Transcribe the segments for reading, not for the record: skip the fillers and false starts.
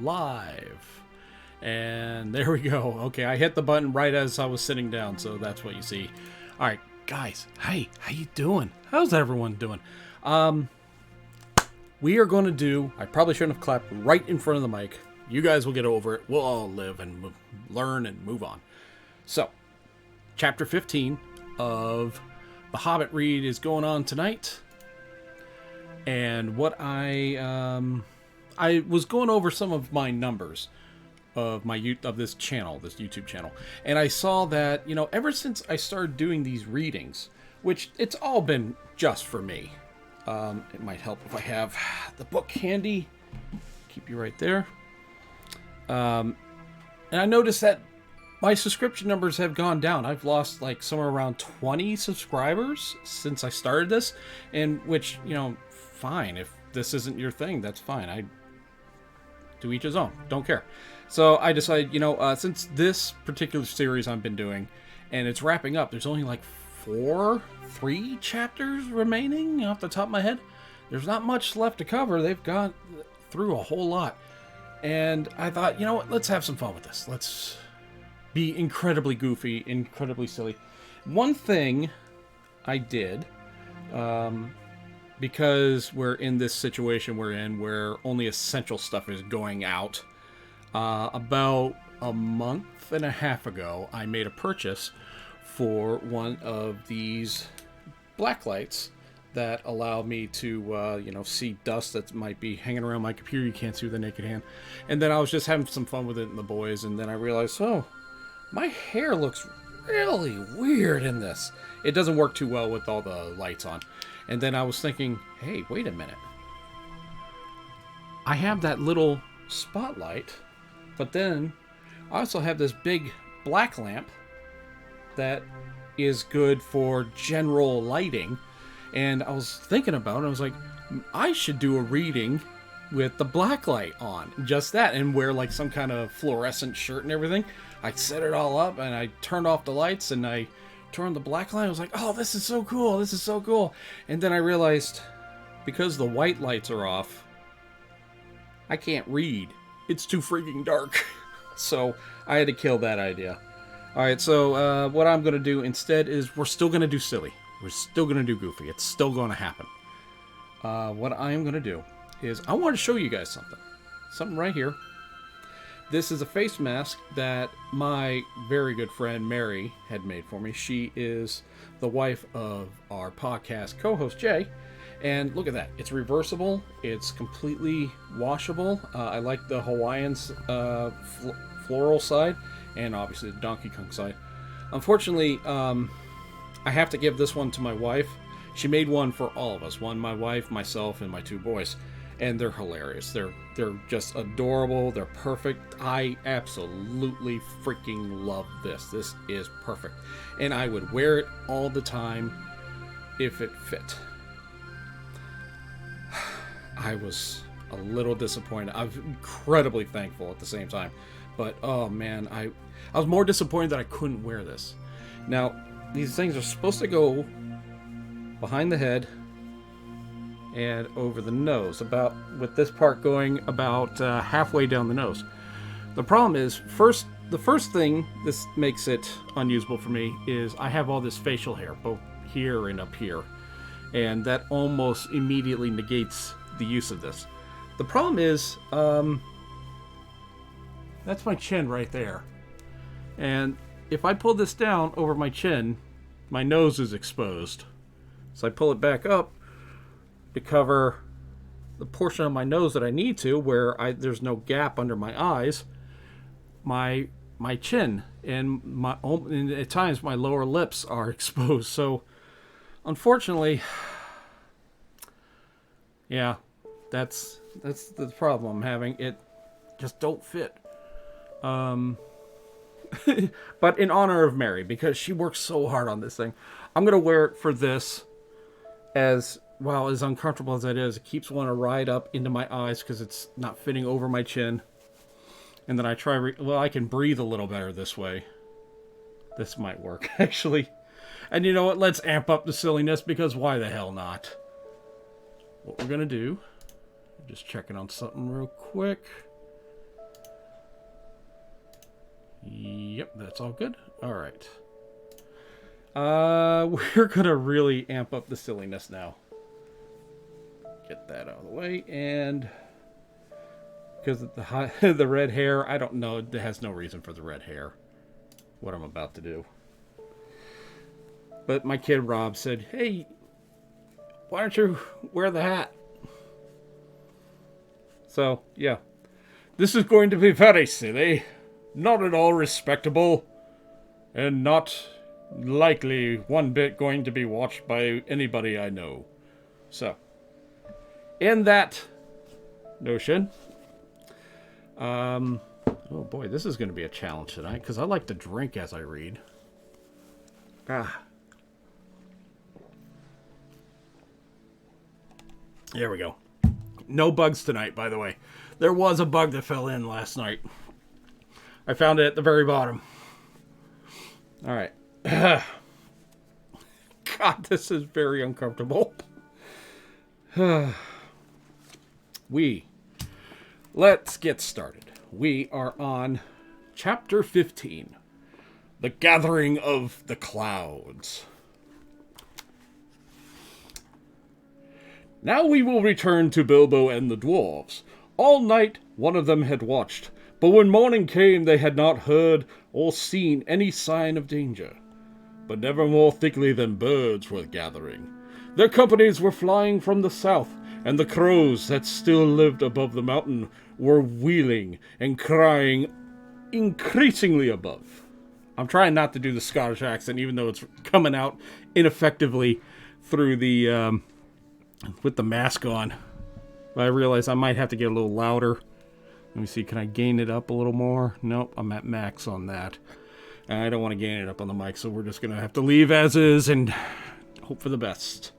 live. And there we go. Okay, I hit the button right as I was sitting down, so that's what you see. All right, guys. Hey, how you doing? How's everyone doing? We are going to do... I probably shouldn't have clapped right in front of the mic. You guys will get over it. We'll all live and learn and move on. So, Chapter 15 of the Hobbit read is going on tonight. And what I was going over some of my numbers of this channel, this YouTube channel, and I saw that, you know, ever since I started doing these readings, which it's all been just for me. It might help if I have the book handy. Keep you right there. And I noticed that my subscription numbers have gone down. I've lost like somewhere around 20 subscribers since I started this, and which, you know, fine. If this isn't your thing, that's fine. I do each his own. Don't care. So I decided, you know, since this particular series I've been doing, and it's wrapping up, there's only like 3 chapters remaining off the top of my head. There's not much left to cover. They've got through a whole lot. And I thought, you know what, let's have some fun with this. Let's be incredibly goofy, incredibly silly. One thing I did, because we're in this situation we're in where only essential stuff is going out, about a month and a half ago, I made a purchase for one of these black lights that allow me to, you know, see dust that might be hanging around my computer you can't see with a naked hand. And then I was just having some fun with it and the boys, and then I realized, oh, my hair looks really weird in this. It doesn't work too well with all the lights on. And then I was thinking, hey, wait a minute. I have that little spotlight, but then I also have this big black lamp that is good for general lighting. And I was thinking about it. I was like, I should do a reading with the black light on. Just that. And wear like some kind of fluorescent shirt and everything. I set it all up and I turned off the lights and I turned the black light. I was like, oh, this is so cool. This is so cool. And then I realized, because the white lights are off, I can't read. It's too freaking dark. So I had to kill that idea. All right, so what I'm going to do instead is we're still going to do silly. We're still going to do goofy. It's still going to happen. What I am going to do is I want to show you guys something. Something right here. This is a face mask that my very good friend Mary had made for me. She is the wife of our podcast co-host Jay. And look at that. It's reversible. It's completely washable. I like the Hawaiian floral side and obviously the Donkey Kong side. Unfortunately, I have to give this one to my wife. She made one for all of us. One, my wife, myself, and my 2 boys. And they're hilarious. They're just adorable. They're perfect. I absolutely freaking love this. This is perfect. And I would wear it all the time if it fit. I was a little disappointed. I'm incredibly thankful at the same time. But, oh man, I was more disappointed that I couldn't wear this. Now, these things are supposed to go behind the head and over the nose, about with this part going about halfway down the nose. The problem is, the first thing this makes it unusable for me is I have all this facial hair, both here and up here, and that almost immediately negates the use of this. The problem is, that's my chin right there, and if I pull this down over my chin, my nose is exposed. So I pull it back up to cover the portion of my nose that I need to, where there's no gap under my eyes, my chin, and at times my lower lips are exposed. So unfortunately, yeah, that's the problem I'm having. It just don't fit. But in honor of Mary, because she works so hard on this thing, I'm gonna wear it for this. As well, as uncomfortable as that is, it keeps wanting to ride up into my eyes because it's not fitting over my chin. And then I try, I can breathe a little better this way. This might work, actually. And you know what? Let's amp up the silliness, because why the hell not? What we're going to do, just checking on something real quick. Yep, that's all good. All right. We're gonna really amp up the silliness now. Get that out of the way, and because of the red hair, I don't know. It has no reason for the red hair. What I'm about to do. But my kid Rob said, "Hey, why don't you wear the hat?" So yeah, this is going to be very silly, not at all respectable, and not likely one bit going to be watched by anybody I know. So, in that notion, oh boy, this is going to be a challenge tonight, because I like to drink as I read. There we go. No bugs tonight, by the way. There was a bug that fell in last night. I found it at the very bottom. All right. God, this is very uncomfortable. Let's get started. We are on Chapter 15. The Gathering of the Clouds. Now we will return to Bilbo and the dwarves. All night one of them had watched, but when morning came they had not heard or seen any sign of danger. But never more thickly than birds were gathering. Their companies were flying from the south, and the crows that still lived above the mountain were wheeling and crying increasingly above. I'm trying not to do the Scottish accent, even though it's coming out ineffectively through the with the mask on. But I realize I might have to get a little louder. Let me see, can I gain it up a little more? Nope, I'm at max on that. I don't want to gain it up on the mic, so we're just going to have to leave as is and hope for the best.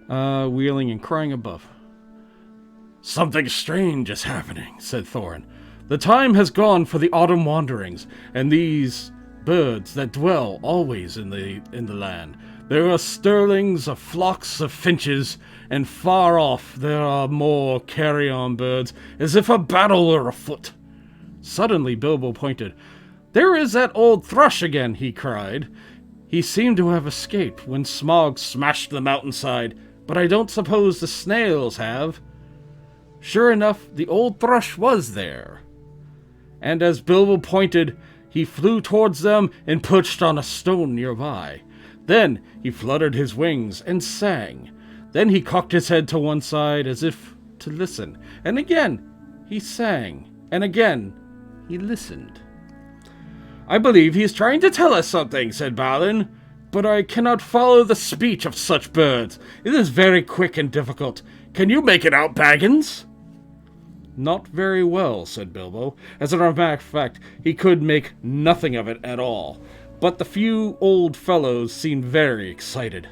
Wheeling and crying above. Something strange is happening, said Thorin. The time has gone for the autumn wanderings, and these birds that dwell always in the land. There are stirlings of flocks of finches, and far off there are more carrion birds, as if a battle were afoot. Suddenly Bilbo pointed. There is that old thrush again, he cried. He seemed to have escaped when Smaug smashed the mountainside, but I don't suppose the snails have. Sure enough, the old thrush was there. And as Bilbo pointed, he flew towards them and perched on a stone nearby. Then he fluttered his wings and sang. Then he cocked his head to one side as if to listen. And again he sang. And again he listened. I believe he is trying to tell us something, said Balin. But I cannot follow the speech of such birds. It is very quick and difficult. Can you make it out, Baggins? Not very well, said Bilbo. As a matter of fact, he could make nothing of it at all. But the few old fellows seemed very excited.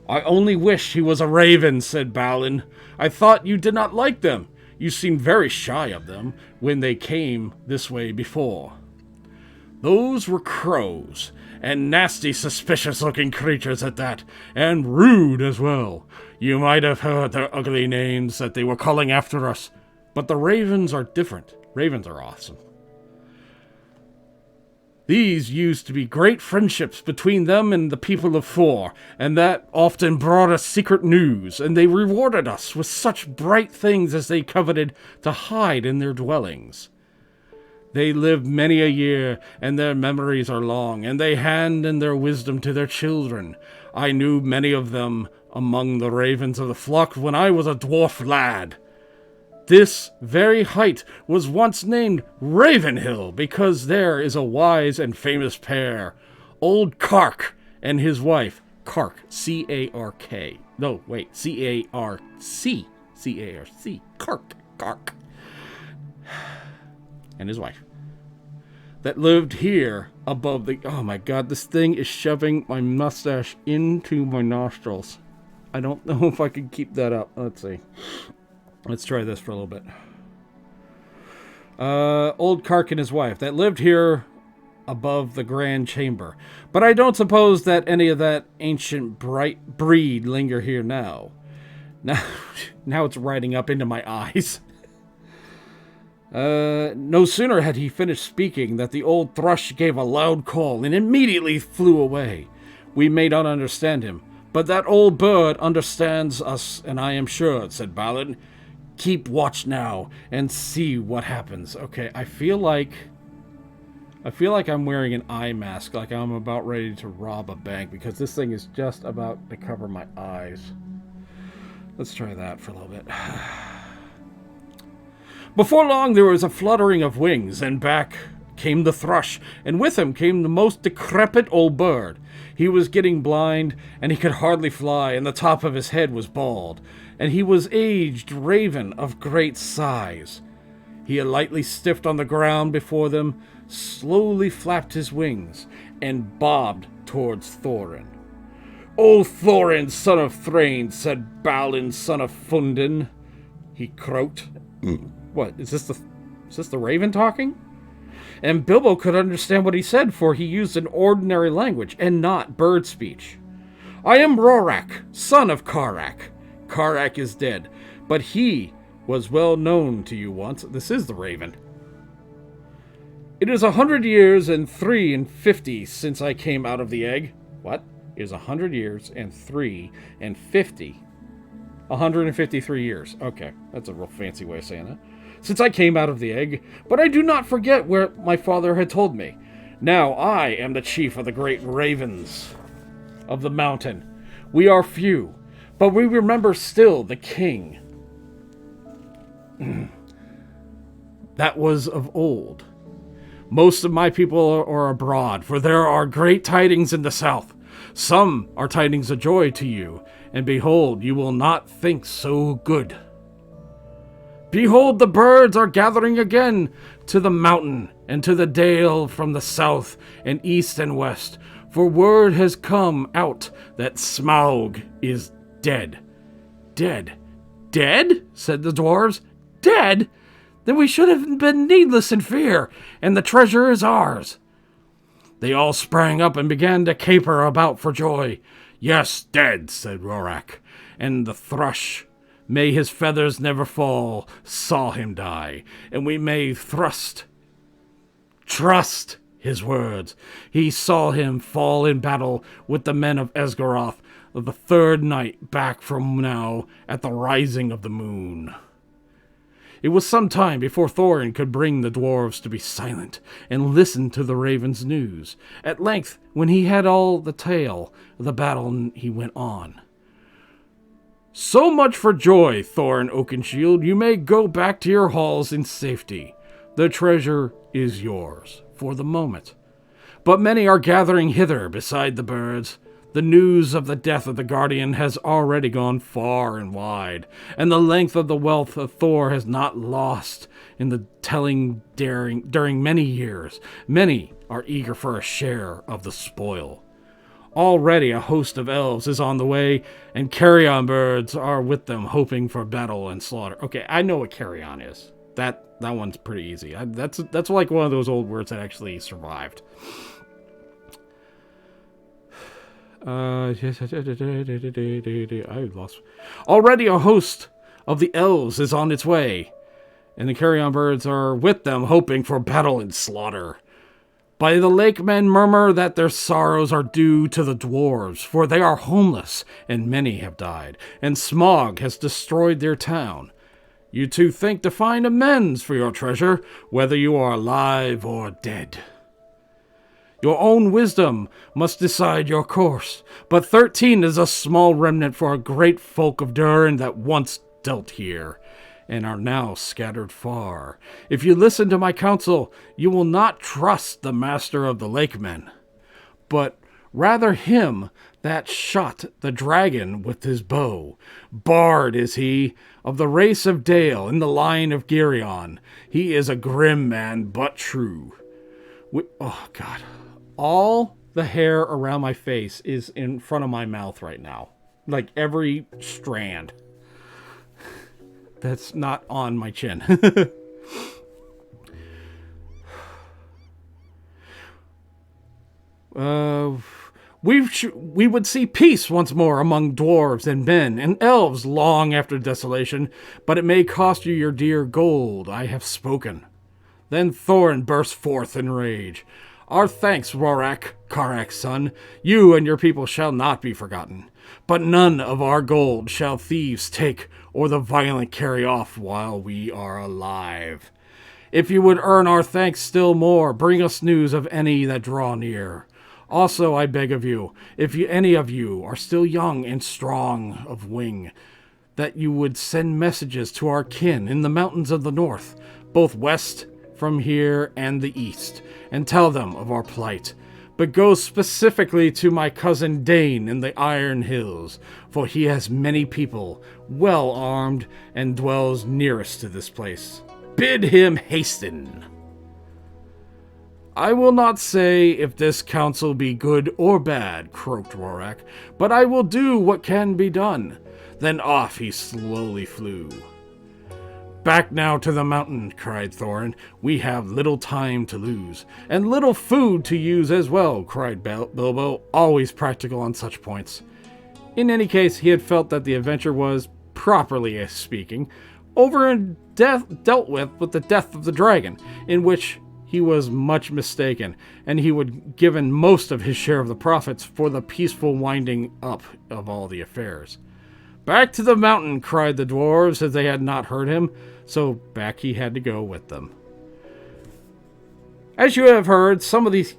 I only wish he was a raven, said Balin. I thought you did not like them. You seemed very shy of them when they came this way before. Those were crows, and nasty, suspicious-looking creatures at that, and rude as well. You might have heard their ugly names that they were calling after us, but the ravens are different. Ravens are awesome. These used to be great friendships between them and the people of Thor, and that often brought us secret news, and they rewarded us with such bright things as they coveted to hide in their dwellings. They lived many a year, and their memories are long, and they hand in their wisdom to their children. I knew many of them among the ravens of the flock when I was a dwarf lad. This very height was once named Ravenhill, because there is a wise and famous pair, old Kark and his wife, Kark, C-A-R-K. No, wait, C-A-R-C. C-A-R-C. Kark. And his wife. That lived here above the... Oh my god, this thing is shoving my mustache into my nostrils. I don't know if I can keep that up. Let's see. Let's try this for a little bit. Old Kark and his wife that lived here above the grand chamber. But I don't suppose that any of that ancient bright breed linger here now. Now it's riding up into my eyes. No sooner had he finished speaking that the old thrush gave a loud call and immediately flew away. We may not understand him, but that old bird understands us, and I am sure, said Balin. Keep watch now and see what happens. Okay, I feel like I'm wearing an eye mask, like I'm about ready to rob a bank, because this thing is just about to cover my eyes. Let's try that for a little bit. Before long, there was a fluttering of wings, and back came the thrush, and with him came the most decrepit old bird. He was getting blind, and he could hardly fly, and the top of his head was bald, and he was aged raven of great size. He had lightly stiffed on the ground before them, slowly flapped his wings, and bobbed towards Thorin. "O Thorin, son of Thrain," said Balin, son of Fundin. He croaked. What, is this the raven talking? And Bilbo could understand what he said, for he used an ordinary language, and not bird speech. "I am Rorak, son of Karak. Karak is dead, but he was well known to you once." This is the raven. "It is 100 years and 3 and 50 since I came out of the egg." What? It is 100 years and 3 and 50. 153 years. Okay, that's a real fancy way of saying that. "Since I came out of the egg, but I do not forget where my father had told me. Now I am the chief of the great ravens of the mountain. We are few, but we remember still the king that was of old. Most of my people are abroad, for there are great tidings in the south. Some are tidings of joy to you, and behold, you will not think so good. Behold, the birds are gathering again to the mountain and to the dale from the south and east and west, for word has come out that Smaug is dead." "Dead? Dead?" said the dwarves. "Dead? Then we should have been needless in fear, and the treasure is ours." They all sprang up and began to caper about for joy. "Yes, dead," said Rorak, and the thrush, may his feathers never fall, saw him die, and we may trust his words. He saw him fall in battle with the men of Esgaroth the third night back from now at the rising of the moon. It was some time before Thorin could bring the dwarves to be silent and listen to the raven's news. At length, when he had all the tale of the battle, he went on. "So much for joy, Thorin Oakenshield. You may go back to your halls in safety. The treasure is yours, for the moment. But many are gathering hither beside the birds. The news of the death of the Guardian has already gone far and wide, and the length of the wealth of Thor has not lost in the telling during many years. Many are eager for a share of the spoil. Already a host of elves is on the way, and carrion birds are with them, hoping for battle and slaughter." Okay, I know what carrion is. That one's pretty easy. That's like one of those old words that actually survived. I lost. "Already a host of the elves is on its way, and the carrion birds are with them, hoping for battle and slaughter. By the lake men murmur that their sorrows are due to the dwarves, for they are homeless, and many have died, and Smaug has destroyed their town. You two think to find amends for your treasure, whether you are alive or dead. Your own wisdom must decide your course, but 13 is a small remnant for a great folk of Durin that once dwelt here, and are now scattered far. If you listen to my counsel, you will not trust the master of the Lakemen, but rather him that shot the dragon with his bow. Bard is he, of the race of Dale, in the line of Geryon. He is a grim man, but true." Oh, God. All the hair around my face is in front of my mouth right now. Like, every strand. That's not on my chin. We would see peace once more among dwarves and men and elves long after desolation, but it may cost you your dear gold. I have spoken." Then Thorin burst forth in rage. "Our thanks, Rorek, Karak's son. You and your people shall not be forgotten. But none of our gold shall thieves take or the violent carry off while we are alive. If you would earn our thanks still more, bring us news of any that draw near. Also, I beg of you, if any of you are still young and strong of wing, that you would send messages to our kin in the mountains of the north, both west from here and the east, and tell them of our plight. But go specifically to my cousin Dane in the Iron Hills, for he has many people, well armed, and dwells nearest to this place. Bid him hasten." "I will not say if this counsel be good or bad," croaked Rorek, "but I will do what can be done." Then off he slowly flew. "Back now to the mountain," cried Thorin. "We have little time to lose, and little food to use as well," cried Bilbo, always practical on such points. In any case, he had felt that the adventure was, properly speaking, over and dealt with the death of the dragon, in which he was much mistaken, and he would given most of his share of the profits for the peaceful winding up of all the affairs. "Back to the mountain," cried the dwarves, as they had not heard him, so back he had to go with them. As you have heard some of these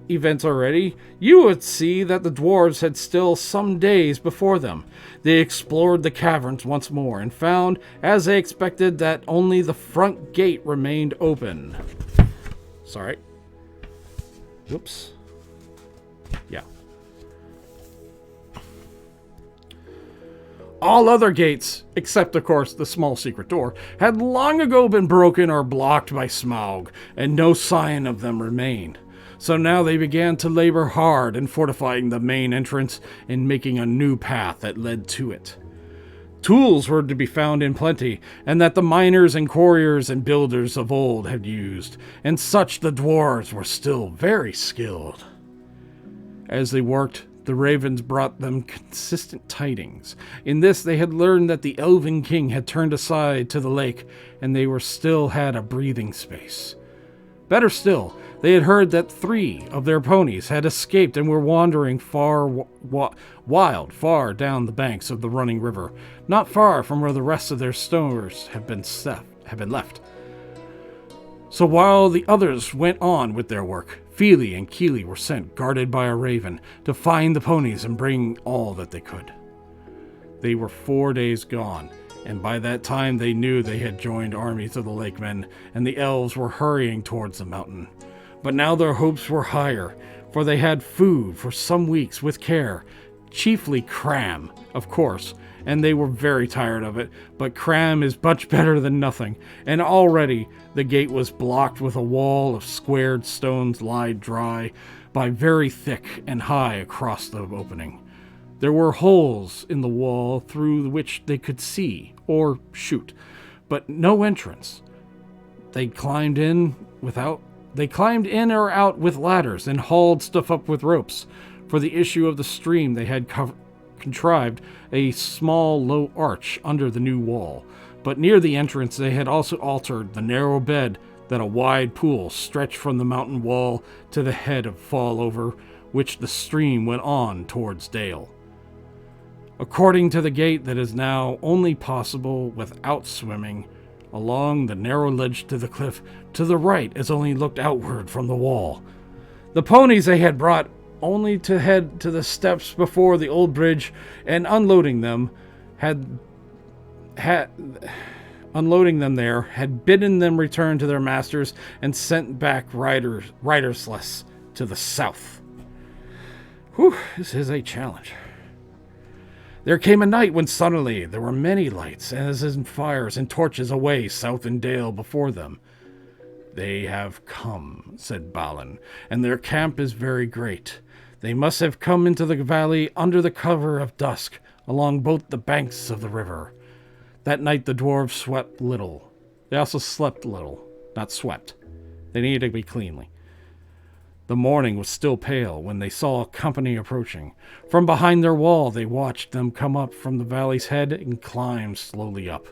events already, you would see that the dwarves had still some days before them. They explored the caverns once more, and found, as they expected, that only the front gate remained open. Sorry. Whoops. Yeah. All other gates, except of course the small secret door, had long ago been broken or blocked by Smaug, and no sign of them remained. So now they began to labor hard in fortifying the main entrance and making a new path that led to it. Tools were to be found in plenty, and that the miners and quarriers and builders of old had used, and such the dwarves were still very skilled. As they worked, the ravens brought them consistent tidings. In this they had learned that the Elven King had turned aside to the lake, and they were still had a breathing space. Better still, they had heard that 3 of their ponies had escaped and were wandering wild far down the banks of the running river, not far from where the rest of their stores had been left. So while the others went on with their work, Feely and Keely were sent, guarded by a raven, to find the ponies and bring all that they could. They were 4 days gone, and by that time they knew they had joined armies of the Lakemen, and the elves were hurrying towards the mountain. But now their hopes were higher, for they had food for some weeks with care, chiefly cram, of course, and they were very tired of it, but cram is much better than nothing, and already the gate was blocked with a wall of squared stones laid dry by very thick and high across the opening. There were holes in the wall through which they could see or shoot, but no entrance. They climbed in or out with ladders and hauled stuff up with ropes. For the issue of the stream they had contrived a small low arch under the new wall, but near the entrance they had also altered the narrow bed that a wide pool stretched from the mountain wall to the head of fall over which the stream went on towards Dale. According to the gate that is now only possible without swimming, along the narrow ledge to the cliff to the right as only looked outward from the wall. The ponies they had brought only to head to the steps before the old bridge, and unloading them there had bidden them return to their masters and sent back riderless to the south. Whew, this is a challenge. There came a night when suddenly there were many lights, as in fires and torches away south in Dale before them. "They have come," said Balin, "and their camp is very great. They must have come into the valley under the cover of dusk, along both the banks of the river." That night the dwarves swept little. They also slept little, not swept. They needed to be cleanly. The morning was still pale when they saw a company approaching. From behind their wall, they watched them come up from the valley's head and climb slowly up.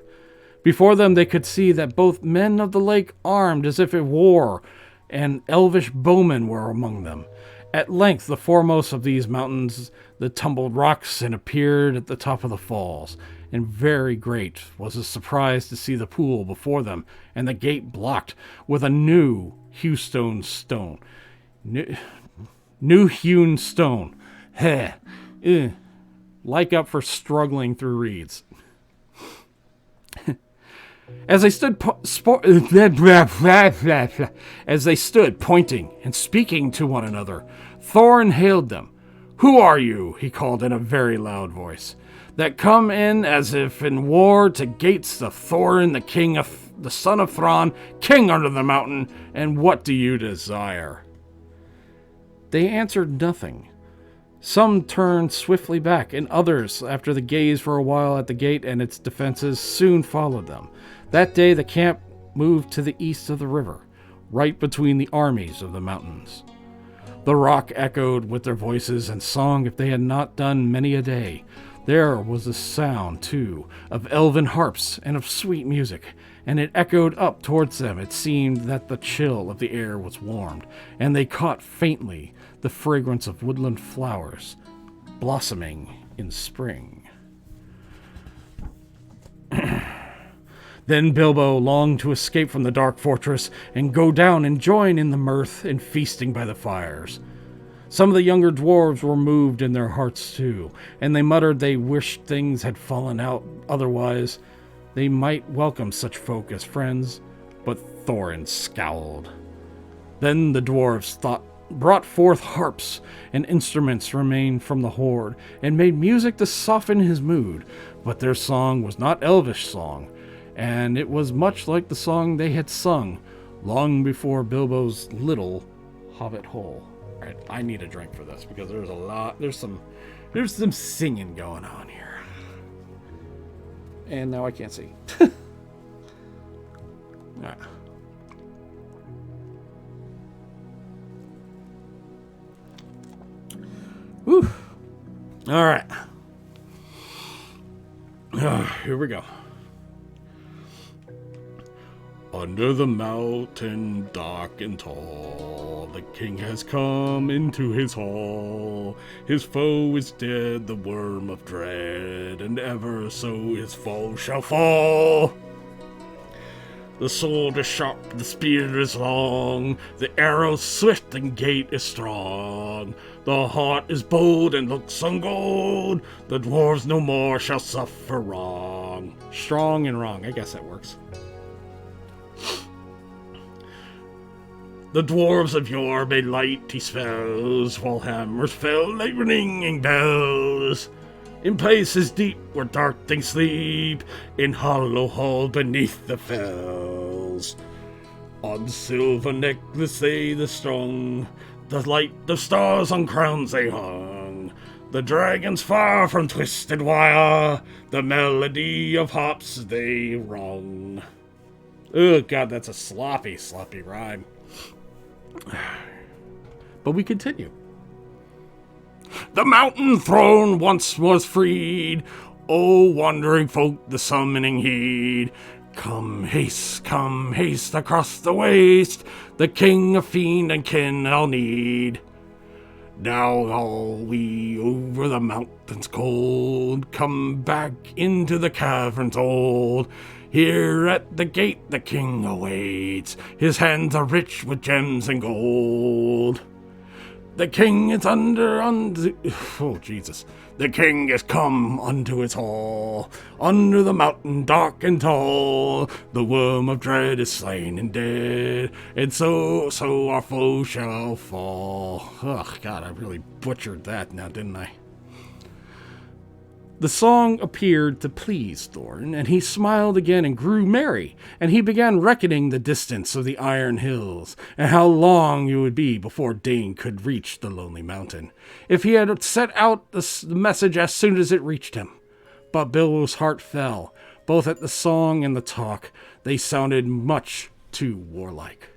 Before them, they could see that both men of the lake, armed as if in war, and elvish bowmen were among them. At length, the foremost of these mountains, the tumbled rocks, and appeared at the top of the falls. And very great was the surprise to see the pool before them, and the gate blocked with a new hewn stone. New hewn stone. Heh. Like up for struggling through reeds. As they stood pointing and speaking to one another, Thorin hailed them. "Who are you?" he called in a very loud voice. "That come in as if in war to gates of Thorin, the king of the son of Thrawn, king under the mountain, and what do you desire?" They answered nothing. Some turned swiftly back, and others, after the gaze for a while at the gate and its defenses, soon followed them. That day the camp moved to the east of the river, right between the armies of the mountains. The rock echoed with their voices and song if they had not done many a day. There was a sound, too, of elven harps and of sweet music, and it echoed up towards them. It seemed that the chill of the air was warmed, and they caught faintly the fragrance of woodland flowers blossoming in spring. Then Bilbo longed to escape from the dark fortress and go down and join in the mirth and feasting by the fires. Some of the younger dwarves were moved in their hearts too, and they muttered they wished things had fallen out otherwise. They might welcome such folk as friends, but Thorin scowled. Then the dwarves brought forth harps and instruments remained from the horde, and made music to soften his mood, but their song was not elvish song, and it was much like the song they had sung long before Bilbo's little hobbit hole. All right, I need a drink for this because there's some singing going on here. And now I can't see. All right. Whew. All right. Here we go. Under the mountain dark and tall, the king has come into his hall. His foe is dead, the worm of dread, and ever so his foe shall fall. The sword is sharp, the spear is long, the arrow swift and gait is strong. The heart is bold and looks on gold, the dwarves no more shall suffer wrong. Strong and wrong, I guess that works. The dwarves of yore made lighty spells, while hammers fell like ringing bells. In places deep where dark things sleep, in hollow hall beneath the fells. On silver necklace they the strung, the light of stars on crowns they hung. The dragons far from twisted wire, the melody of harps they rung. Oh god, that's a sloppy rhyme. But we continue. The mountain throne once was freed. O wandering folk, the summoning heed. Come haste across the waste. The king of fiend and kin I'll need. Now all we over the mountains cold come back into the caverns old. Here at the gate the king awaits. His hands are rich with gems and gold. The king is oh Jesus. The king is come unto his hall. Under the mountain dark and tall. The worm of dread is slain and dead. And so our foe shall fall. Oh God, I really butchered that now, didn't I? The song appeared to please Thorin, and he smiled again and grew merry, and he began reckoning the distance of the iron hills, and how long it would be before Dane could reach the lonely mountain, if he had set out the message as soon as it reached him. But Bilbo's heart fell, both at the song and the talk. They sounded much too warlike.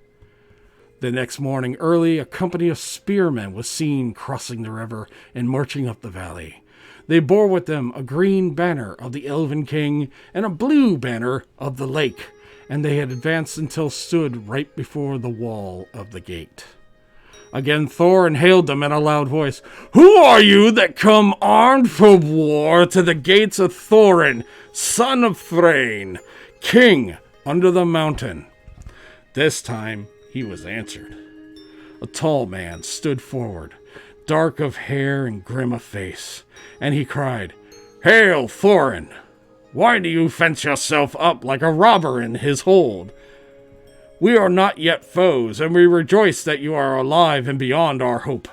The next morning early, a company of spearmen was seen crossing the river and marching up the valley. They bore with them a green banner of the Elven King and a blue banner of the lake, and they had advanced until stood right before the wall of the gate. Again Thorin hailed them in a loud voice. "Who are you that come armed for war to the gates of Thorin, son of Thrain, king under the mountain?" This time he was answered. A tall man stood forward, dark of hair and grim of face, and he cried, "Hail, Thorin! Why do you fence yourself up like a robber in his hold? We are not yet foes, and we rejoice that you are alive and beyond our hope.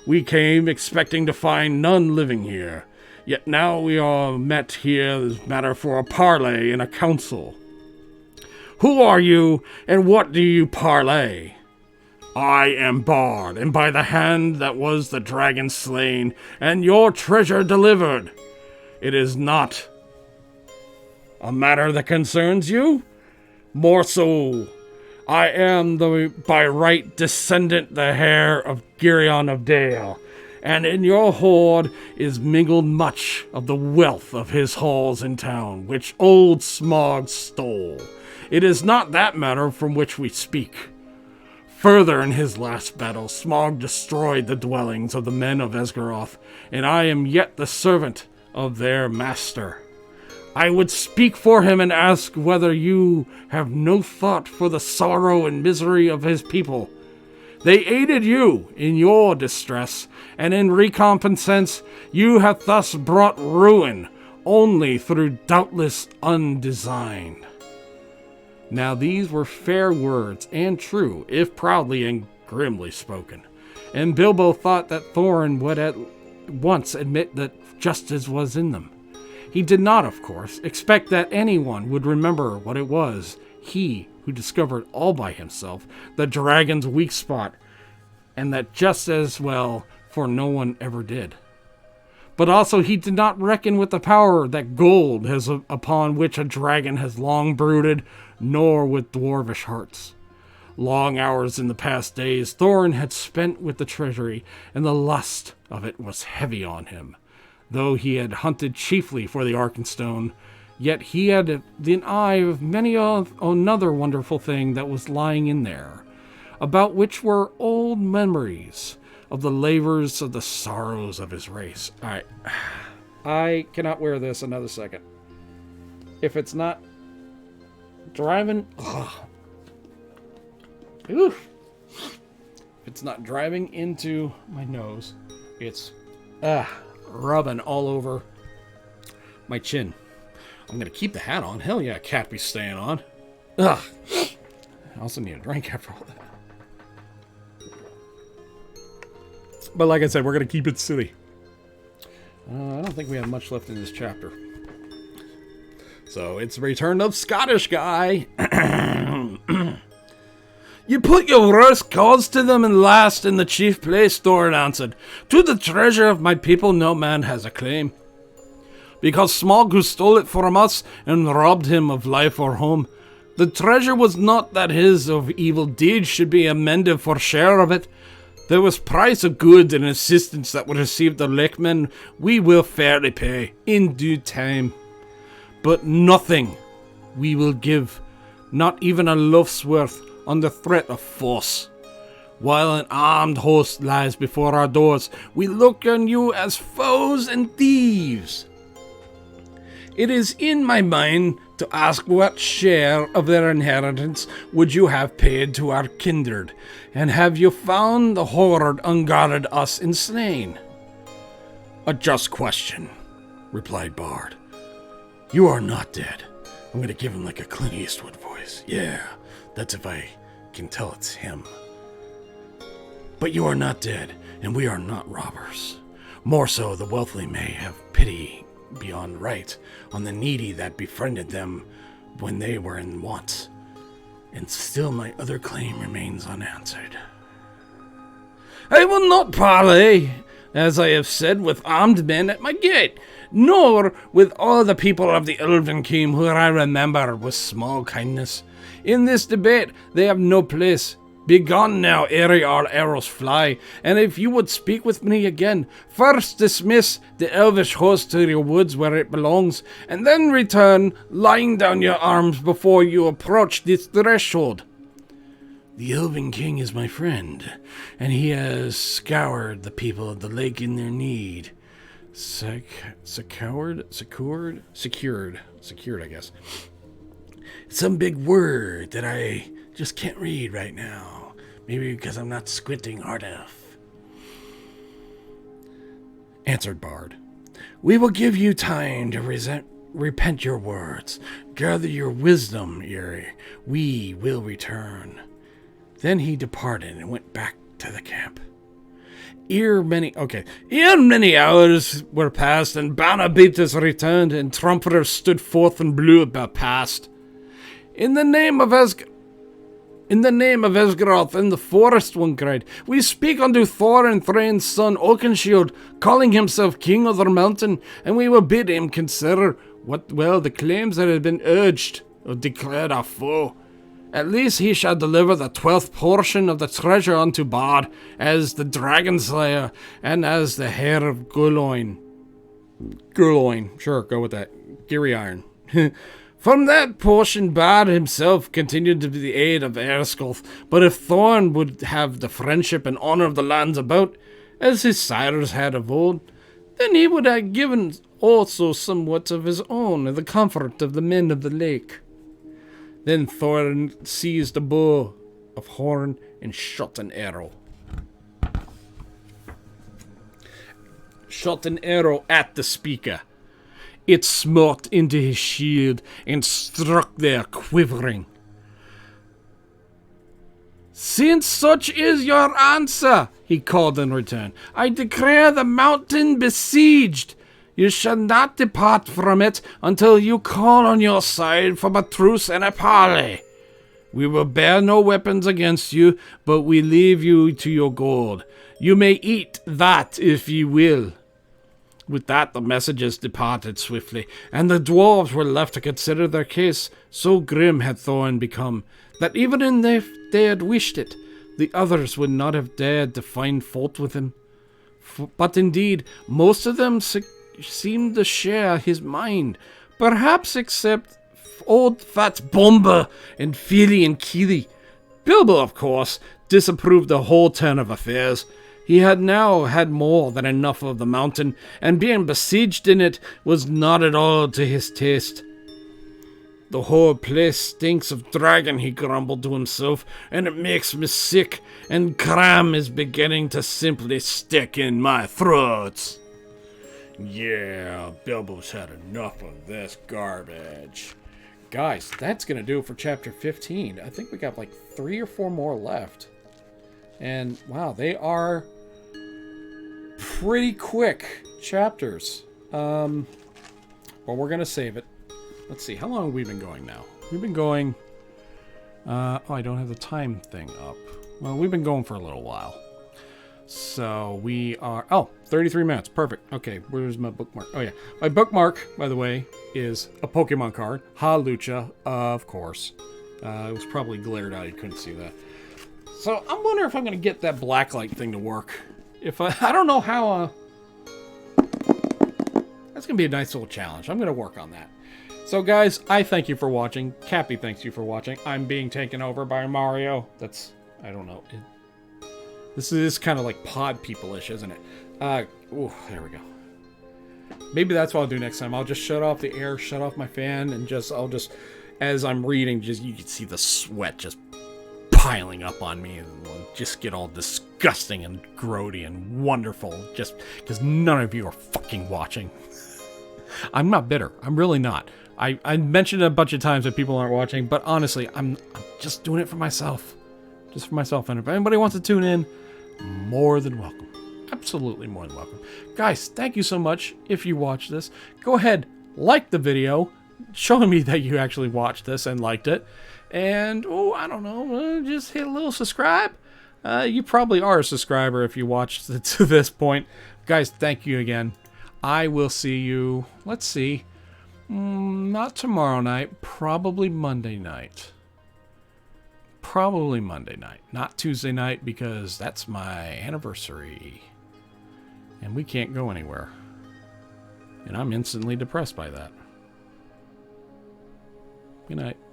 We came expecting to find none living here, yet now we are met here as matter for a parley and a council. Who are you, and what do you parley?" "I am Bard, and by the hand that was the dragon slain, and your treasure delivered. It is not a matter that concerns you? More so, I am the by right descendant the heir of Girion of Dale, and in your hoard is mingled much of the wealth of his halls in town, which old Smaug stole. It is not that matter from which we speak. Further, in his last battle, Smaug destroyed the dwellings of the men of Esgaroth, and I am yet the servant of their master. I would speak for him and ask whether you have no thought for the sorrow and misery of his people. They aided you in your distress, and in recompense you have thus brought ruin, only through doubtless undesigned." Now these were fair words, and true, if proudly and grimly spoken, and Bilbo thought that Thorin would at once admit that justice was in them. He did not, of course, expect that anyone would remember what it was, he who discovered all by himself the dragon's weak spot, and that just as well, for no one ever did. But also he did not reckon with the power that gold has upon which a dragon has long brooded, nor with dwarvish hearts. Long hours in the past days Thorin had spent with the treasury, and the lust of it was heavy on him. Though he had hunted chiefly for the Arkenstone, yet he had the eye of many another wonderful thing that was lying in there, about which were old memories of the labors of the sorrows of his race. All right, I cannot wear this another second. If it's not driving, if it's not driving into my nose, it's rubbing all over my chin. I'm gonna keep the hat on. Hell yeah, cat be staying on. Ugh. I also need a drink after all that. But like I said, we're gonna keep it silly. I don't think we have much left in this chapter. So it's the return of Scottish guy. "You put your worst cause to them and last in the chief place," Thorin answered. "To the treasure of my people no man has a claim. Because Smaug, who stole it from us and robbed him of life or home, the treasure was not that his of evil deeds should be amended for share of it. There was price of goods and assistance that would receive the lakemen we will fairly pay, in due time. But nothing we will give, not even a loaf's worth, under threat of force. While an armed host lies before our doors, we look on you as foes and thieves. It is in my mind to ask what share of their inheritance would you have paid to our kindred, and have you found the horde unguarded us and slain?" "A just question," replied Bard. "You are not dead." I'm gonna give him like a Clint Eastwood voice. Yeah, that's if I can tell it's him. "But you are not dead, and we are not robbers. More so, the wealthy may have pity beyond right on the needy that befriended them when they were in want. And still my other claim remains unanswered. I will not parley, as I have said, with armed men at my gate, nor with all the people of the Elven Kingdom who I remember with small kindness. In this debate they have no place. Begone now, ere our arrows fly, and if you would speak with me again, first dismiss the elvish host to your woods where it belongs, and then return, laying down your arms before you approach this threshold. The Elven King is my friend, and he has scoured the people of the lake in their need. Secured, I guess. Some big word that I just can't read right now. Maybe because I'm not squinting hard enough. Answered Bard. We will give you time to repent your words. Gather your wisdom, Eerie. We will return. Then he departed and went back to the camp. Ere many hours were passed, and banner-beaters returned, and trumpeters stood forth and blew about past. In the name of Esgaroth in the forest, one cried, we speak unto Thor and Thrain's son Oakenshield, calling himself king of the mountain, and we will bid him consider the claims that had been urged or declared our foe. At least he shall deliver the 12th portion of the treasure unto Bard, as the Dragon Slayer, and as the hair of Gurloin. Gurloin, sure, go with that. Geary Iron. From that portion, Bard himself continued to be the aid of Erskulf, but if Thorn would have the friendship and honor of the lands about, as his sires had of old, then he would have given also somewhat of his own, and the comfort of the men of the lake. Then Thorn seized a bow of horn and shot an arrow. Shot an arrow at the speaker. It smote into his shield and struck there quivering. Since such is your answer, he called in return, I declare the mountain besieged. You shall not depart from it until you call on your side for a truce and a parley. We will bear no weapons against you, but we leave you to your gold. You may eat that if ye will. With that, the messengers departed swiftly, and the dwarves were left to consider their case. So grim had Thorn become, that even if they had wished it, the others would not have dared to find fault with him. But indeed, most of them seemed to share his mind, perhaps except old fat Bomber and Feely and Keely. Bilbo, of course, disapproved the whole turn of affairs. He had now had more than enough of the mountain, and being besieged in it was not at all to his taste. The whole place stinks of dragon, he grumbled to himself, and it makes me sick, and cram is beginning to simply stick in my throat. Yeah, Bilbo's had enough of this garbage. Guys, that's going to do it for chapter 15. I think we got like 3 or 4 more left. And wow, they are pretty quick chapters. Well, we're going to save it. Let's see, how long have we been going now? We've been going... oh, I don't have the time thing up. Well, we've been going for a little while. So we are... Oh, 33 minutes. Perfect. Okay, where's my bookmark? Oh, yeah. My bookmark, by the way, is a Pokemon card. Halucha, of course. It was probably glared out. You couldn't see that. So I'm wondering if I'm going to get that blacklight thing to work. If I don't know how... That's going to be a nice little challenge. I'm going to work on that. So, guys, I thank you for watching. Cappy thanks you for watching. I'm being taken over by Mario. That's... I don't know. This is kind of like pod people-ish, isn't it? Ooh, there we go. Maybe that's what I'll do next time. I'll just shut off the air, shut off my fan, and I'll just, as I'm reading, you can see the sweat just piling up on me, and just get all disgusting and grody and wonderful, just because none of you are fucking watching. I'm not bitter. I'm really not. I mentioned it a bunch of times that people aren't watching, but honestly, I'm just doing it for myself. Just for myself. And if anybody wants to tune in, more than welcome. Absolutely more than welcome. Guys, thank you so much. If you watch this, go ahead, like the video, showing me that you actually watched this and liked it. And, oh, I don't know, just hit a little subscribe. You probably are a subscriber if you watched it to this point. Guys, thank you again. I will see you, let's see, not tomorrow night, probably Monday night. Probably Monday night, not Tuesday night, because that's my anniversary. And we can't go anywhere. And I'm instantly depressed by that. Good night.